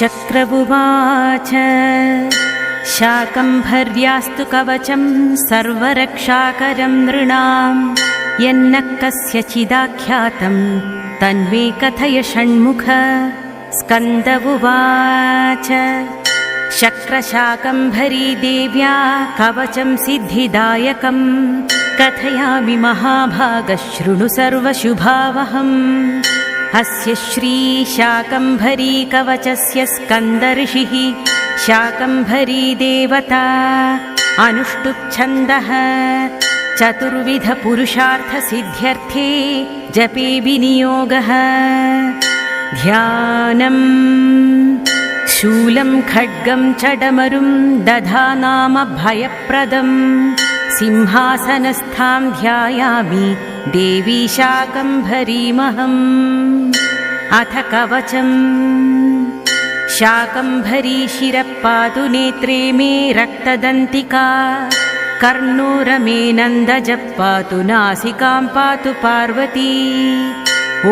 शक्र उवाच शाकम्भर्यास्तु कवचं सर्वरक्षाकरं नृणां यन्न कस्यचिदाख्यातं तन्मे कथय षण्मुख। स्कन्द उवाच शक्रशाकम्भरी देव्या कवचं सिद्धिदायकं कथयामि महाभागः शृणु सर्वशुभावहम्। अस्य श्रीशाकम्भरी कवचस्य स्कन्दर्षिः शाकम्भरी देवता अनुष्टुप् छन्दः चतुर्विध पुरुषार्थसिद्ध्यर्थे जपे विनियोगः। ध्यानम् शूलं खड्गं च डमरुं दधानाम भयप्रदम् सिंहासनस्थां ध्यायामि देवी शाकम्भरीमहम्। अथ कवचम् शाकम्भरी शिरः पातु नेत्रे मे रक्तदन्तिका कर्णोरमे नन्दजः पातु नासिकां पातु पार्वती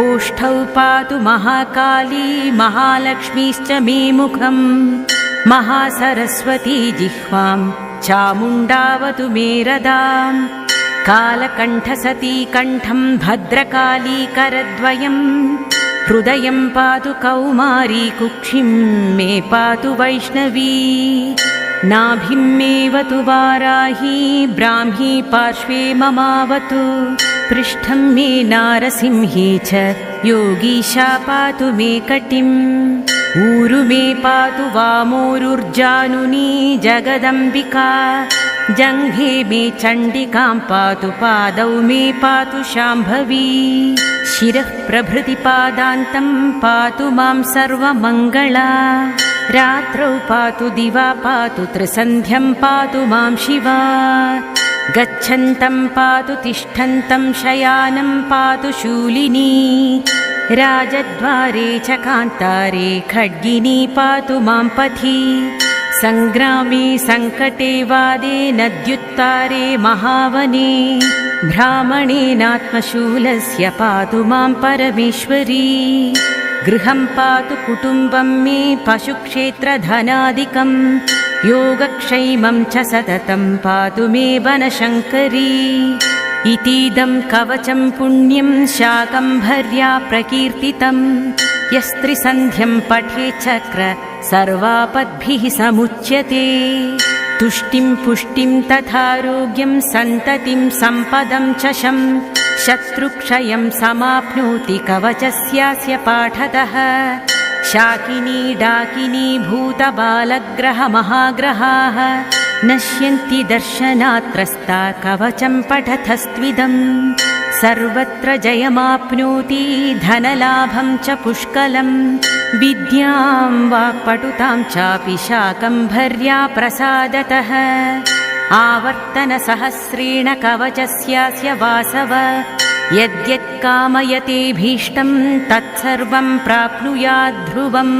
ओष्ठौ पातु महाकाली महालक्ष्मीश्च मे मुखम् महासरस्वती जिह्वां चामुण्डावतु मे रदाम्। कालकण्ठसती कण्ठं भद्रकाली करद्वयम् हृदयं पातु कौमारी कुक्षिं मे पातु वैष्णवी नाभिं मेऽवतु वाराही ब्राह्मी पार्श्वे ममावतु पृष्ठं मे नारसिंही च योगीशा पातु मे कटिम् ऊरु मे पातु वामोरुर्जानुनी जगदम्बिका जङ्घे मे चण्डिकां पातु पादौ मे पातु शाम्भवी शिरः प्रभृति पादान्तं पातु मां सर्वमङ्गला रात्रौ पातु दिवा पातु त्रिसन्ध्यं पातु मां शिवा गच्छन्तं पातु तिष्ठन्तं शयानं पातु शूलिनी राजद्वारे च कान्तारे खड्गिनी पातु मां पथि सङ्ग्रामे सङ्कटे वादे नद्युत्तारे महावने ब्राह्मणेनात्मशूलस्य पातु मां परमेश्वरी गृहं पातु कुटुम्बं मे पशुक्षेत्रधनादिकं योगक्षैमं च सततं पातु मे वनशङ्करी। इतीदं कवचं पुण्यं शाकम्भर्या प्रकीर्तितं यस्त्रिसन्ध्यं पठे चक्र सर्वापद्भिः समुच्यते तुष्टिं पुष्टिं तथारोग्यं सन्ततिं सम्पदं च शत्रुक्षयं समाप्नोति कवचस्यास्य पाठतः। शाकिनी डाकिनी भूतबालग्रहमहाग्रहाः नश्यन्ति दर्शनात्रस्ता कवचं पठतस्त्विदम् सर्वत्र जयमाप्नोति धनलाभं च पुष्कलम् विद्यां वाक्पटुतां चापि शाकम्भर्या प्रसादतः आवर्तनसहस्रेण कवचस्यास्य वासव यद्यत् कामयते भीष्टं तत्सर्वं प्राप्नुयात् ध्रुवम्।